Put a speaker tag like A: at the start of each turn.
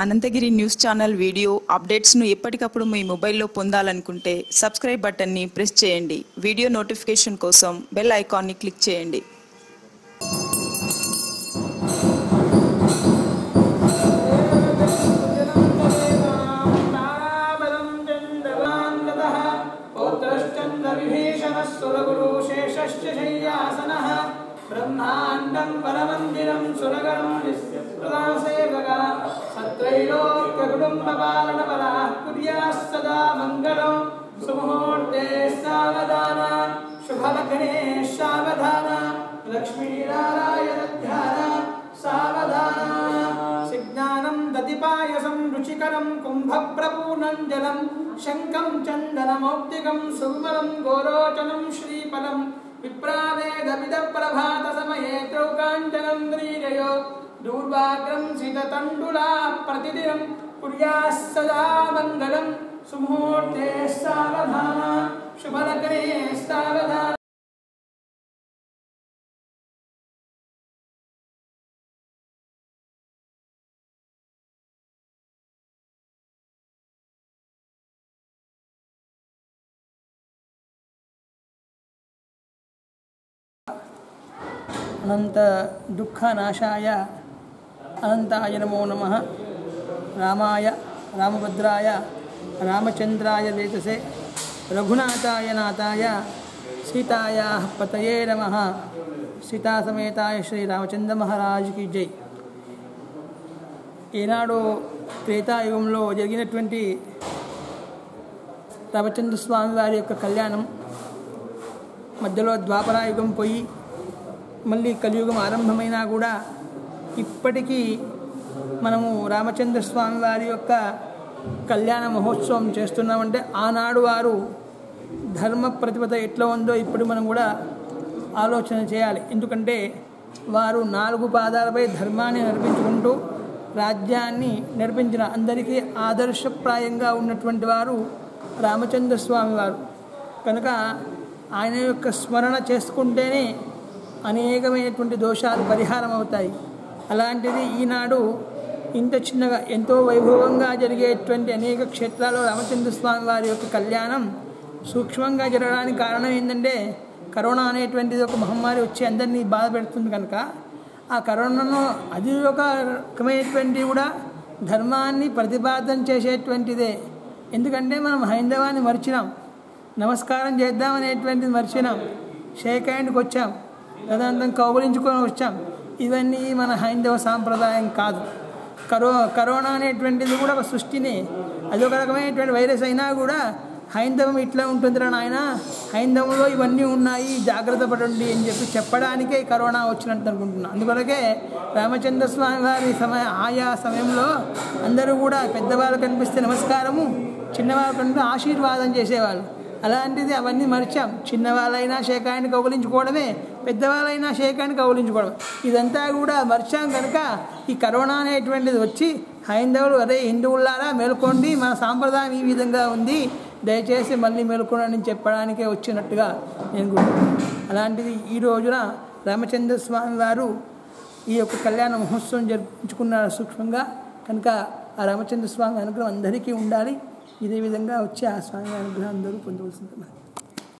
A: Anantagiri news channel video అప్డేట్స్ను ఎప్పటికప్పుడు మీ మొబైల్లో పొందాలనుకుంటే సబ్స్క్రైబ్ బటన్ని ప్రెస్ చేయండి. వీడియో నోటిఫికేషన్ కోసం బెల్ ఐకాన్ని క్లిక్ చేయండి.
B: ब्रह्मांडं वरमंदिरं सुरगणं नित्यप्रदासेवका सत्रैलोक्य कुटुम्बपालनपराः कुर्यात् सदा मङ्गलं सुमुहूर्ते सावधान शुभलग्ने सावधान लक्ष्मीनारायण ध्यान सावधान सिज्ञानं दधिपायसं रुचिकरं कुम्भप्रपूर्णं जलं शङ्खं चन्दनमौक्तिकं सुमलं गोरोचनं श्रीफलं विप्रावेदविद प्रभात समये त्रौकाण्डनं व्रीडयो दूर्वाग्रं सिततण्डुला प्रतिदिनं कुर्यात् सदा मङ्गलं सुमुहूर्ते सावधान शुभलग्ने सावधान. अनंत दुःखनाशाय अनंताय नमो नमः. रामाय रामभद्राय रामचंद्राय वेतसे रघुनाथाय नाथाय सीतायाः पतये नमः. सीता समेताय श्री रामचंद्र महाराज की जय. ఏనాడో త్రేతాయుగంలో జరిగినటువంటి రామచంద్ర స్వామి వారి యొక్క కళ్యాణం మధ్యలో ద్వాపరాయుగం పోయి మళ్ళీ కలియుగం ఆరంభమైనా కూడా ఇప్పటికీ మనము రామచంద్ర స్వామి వారి యొక్క కళ్యాణ మహోత్సవం చేస్తున్నామంటే ఆనాడు వారు ధర్మ ప్రతిపద ఎట్లా ఉందో ఇప్పుడు మనం కూడా ఆలోచన చేయాలి. ఎందుకంటే వారు 4 పాదాలపై ధర్మాన్ని నడిపించుకుంటూ రాజ్యాన్ని నడిపించిన అందరికీ ఆదర్శప్రాయంగా ఉన్నటువంటి వారు రామచంద్ర స్వామి వారు కనుక ఆయన యొక్క స్మరణ చేసుకుంటేనే అనేకమైనటువంటి దోషాలు పరిహారం అవుతాయి. అలాంటిది ఈనాడు ఇంత చిన్నగా ఎంతో వైభవంగా జరిగేటువంటి అనేక క్షేత్రాల్లో రామచంద్ర స్వామి వారి యొక్క కళ్యాణం సూక్ష్మంగా జరగడానికి కారణం ఏంటంటే కరోనా అనేటువంటిది ఒక మహమ్మారి వచ్చి అందరినీ బాధ పెడుతుంది కనుక ఆ కరోనాను అది ఒక రకమైనటువంటి కూడా ధర్మాన్ని ప్రతిపాదన చేసేటువంటిదే. ఎందుకంటే మనం హైందవాన్ని మర్చినాం, నమస్కారం చేద్దామనేటువంటిది మర్చినాం, షేక్ హ్యాండ్కి వచ్చాం, తదనంతరం కౌగులించుకొని వచ్చాం. ఇవన్నీ మన హైందవ సాంప్రదాయం కాదు. కరోనా అనేటువంటిది కూడా ఒక సృష్టినే, అది ఒక రకమైనటువంటి వైరస్ అయినా కూడా హైందవం ఇట్లా ఉంటుందిరా నాయన, హైందవంలో ఇవన్నీ ఉన్నాయి, జాగ్రత్త పడండి అని చెప్పడానికే కరోనా వచ్చినట్టు అనుకుంటున్నాను. అందుకొరకే రామచంద్ర స్వామి వారి ఆయా సమయంలో అందరూ కూడా పెద్దవాళ్ళు కనిపిస్తే నమస్కారము, చిన్నవాళ్ళు కనిపిస్తే ఆశీర్వాదం చేసేవాళ్ళు. అలాంటిది అవన్నీ మర్చాం. చిన్నవాళ్ళైనా షేకాన్ని కౌగులించుకోవడమే, పెద్దవాళ్ళైనా షేకాన్ని కౌగులించుకోవడం, ఇదంతా కూడా మర్చాం. కనుక ఈ కరోనా అనేటువంటిది వచ్చి హైందవులు అదే హిందువులారా మేల్కోండి, మన సాంప్రదాయం ఈ విధంగా ఉంది, దయచేసి మళ్ళీ మేల్కొనని చెప్పడానికే వచ్చినట్టుగా నేను గుర్తున్నాను. అలాంటిది ఈ రోజున రామచంద్ర స్వామి వారు ఈ యొక్క కళ్యాణ మహోత్సవం జరిపించుకున్నారు సూక్ష్మంగా. కనుక ఆ రామచంద్ర స్వామి అనుగ్రహం అందరికీ ఉండాలి. ఇదే విధంగా వచ్చి ఆ స్వామి అనుగ్రహం అందరూ పొందవలసింది.